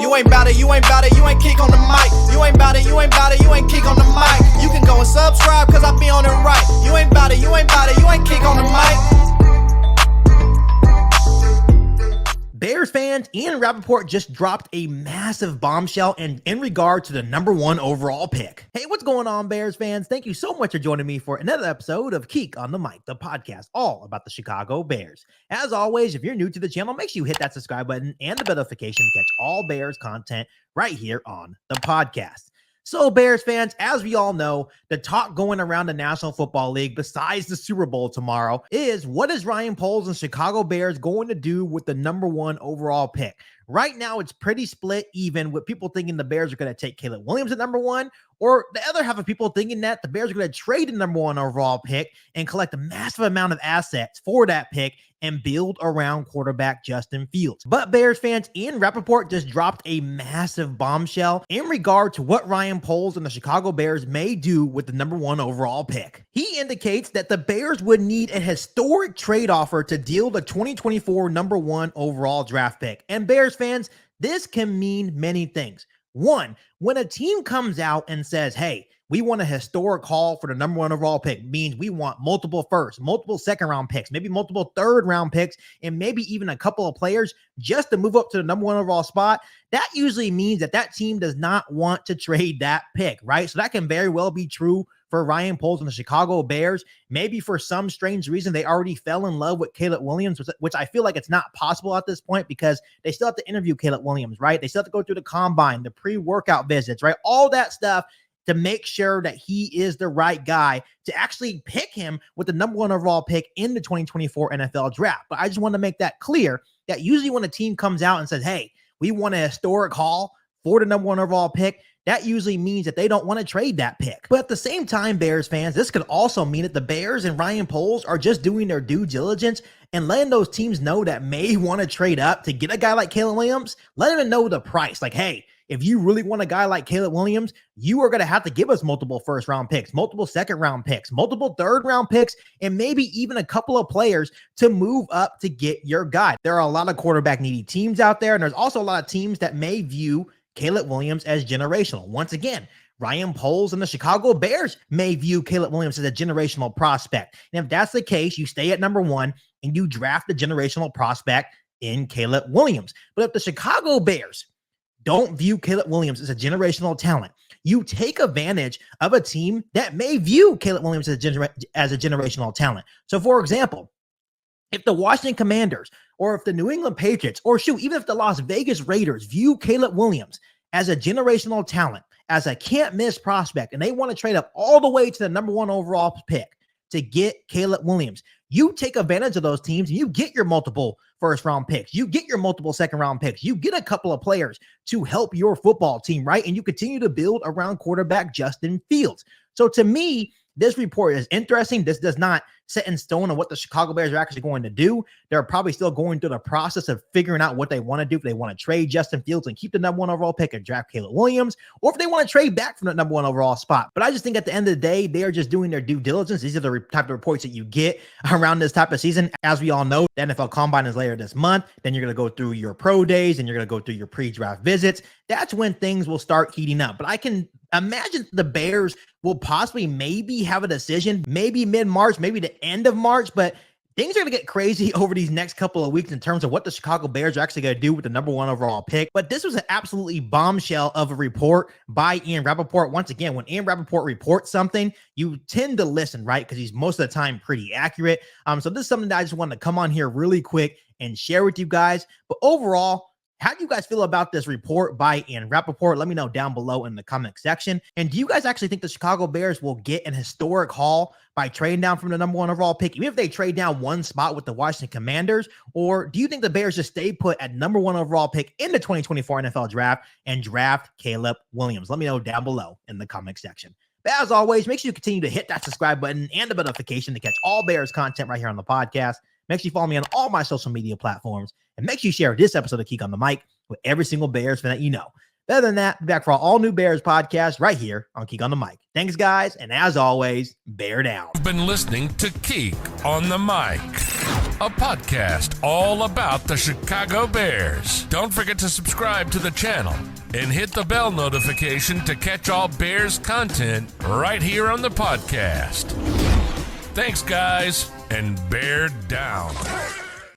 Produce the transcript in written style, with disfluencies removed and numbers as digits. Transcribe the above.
You ain't bout it, you ain't bout it, you ain't kick on the mic. You ain't bout it, you ain't bout it, you ain't kick on the mic. You can go and subscribe, cause I be on it right. You ain't bout it, you ain't bout it, you ain't kick on the mic. Bears fans, Ian Rapoport just dropped a massive bombshell in regard to the #1 overall pick. Hey, what's going on, Bears fans? Thank you so much for joining me for another episode of Keek on the Mic, the podcast all about the Chicago Bears. As always, if you're new to the channel, make sure you hit that subscribe button and the bell notification to catch all Bears content right here on the podcast. So, Bears fans, as we all know, the talk going around the National Football League, besides the Super Bowl tomorrow, is what is Ryan Poles and Chicago Bears going to do with the #1 overall pick? Right now, it's pretty split even with people thinking the Bears are going to take Caleb Williams at #1, or the other half of people thinking that the Bears are going to trade the #1 overall pick and collect a massive amount of assets for that pick and build around quarterback Justin Fields. But Bears fans, Ian Rapoport just dropped a massive bombshell in regard to what Ryan Poles and the Chicago Bears may do with the #1 overall pick. He indicates that the Bears would need a historic trade offer to deal the 2024 #1 overall draft pick. And Bears fans, this can mean many things. One, when a team comes out and says, hey, we want a historic haul for the #1 overall pick, means we want multiple first, multiple second round picks, maybe multiple third round picks, and maybe even a couple of players just to move up to the #1 overall spot. That usually means that that team does not want to trade that pick, right? So that can very well be true for Ryan Poles and the Chicago Bears. Maybe for some strange reason, they already fell in love with Caleb Williams, which I feel like it's not possible at this point because they still have to interview Caleb Williams, right? They still have to go through the combine, the pre-workout visits, right? All that stuff to make sure that he is the right guy to actually pick him with the #1 overall pick in the 2024 NFL draft. But I just want to make that clear that usually when a team comes out and says, hey, we want a historic haul for the #1 overall pick, that usually means that they don't want to trade that pick. But at the same time, Bears fans, this could also mean that the Bears and Ryan Poles are just doing their due diligence and letting those teams know that may want to trade up to get a guy like Caleb Williams, let them know the price. Like, hey, if you really want a guy like Caleb Williams, you are going to have to give us multiple first round picks, multiple second round picks, multiple third round picks, and maybe even a couple of players to move up to get your guy. There are a lot of quarterback needy teams out there, and there's also a lot of teams that may view Caleb Williams as generational. Once again, Ryan Poles and the Chicago Bears may view Caleb Williams as a generational prospect. And if that's the case, you stay at #1 and you draft the generational prospect in Caleb Williams. But if the Chicago Bears don't view Caleb Williams as a generational talent, you take advantage of a team that may view Caleb Williams as a generational talent. So, for example, if the Washington Commanders or if the New England Patriots or even if the Las Vegas Raiders view Caleb Williams as a generational talent, as a can't miss prospect, and they want to trade up all the way to the #1 overall pick to get Caleb Williams, you take advantage of those teams and you get your multiple first round picks. You get your multiple second round picks. You get a couple of players to help your football team, right? And you continue to build around quarterback Justin Fields. So to me, this report is interesting. This does not set in stone on what the Chicago Bears are actually going to do. They're probably still going through the process of figuring out what they want to do. If they want to trade Justin Fields and keep the #1 overall pick and draft Caleb Williams, or if they want to trade back from the #1 overall spot. But I just think at the end of the day, they are just doing their due diligence. These are the type of reports that you get around this type of season. As we all know, the NFL Combine is later this month. Then you're going to go through your pro days and you're going to go through your pre-draft visits. That's when things will start heating up. But I can imagine the Bears will possibly maybe have a decision, maybe mid-March, maybe the end of March, but things are going to get crazy over these next couple of weeks in terms of what the Chicago Bears are actually going to do with the #1 overall pick. But this was an absolutely bombshell of a report by Ian Rapoport. Once again, when Ian Rapoport reports something, you tend to listen, right? Because he's most of the time pretty accurate. So this is something that I just wanted to come on here really quick and share with you guys. But overall, how do you guys feel about this report by Ian Rapoport? Let me know down below in the comment section. And do you guys actually think the Chicago Bears will get an historic haul by trading down from the #1 overall pick, even if they trade down one spot with the Washington Commanders? Or do you think the Bears just stay put at #1 overall pick in the 2024 NFL draft and draft Caleb Williams? Let me know down below in the comment section. But as always, make sure you continue to hit that subscribe button and the notification to catch all Bears content right here on the podcast. Make sure you follow me on all my social media platforms. And make sure you share this episode of Keek on the Mic with every single Bears fan that you know. Better than that, be back for our all new Bears podcast right here on Keek on the Mic. Thanks, guys. And as always, bear down. You've been listening to Keek on the Mic. a podcast all about the Chicago Bears. Don't forget to subscribe to the channel and hit the bell notification to catch all Bears content right here on the podcast. Thanks, guys, and bear down.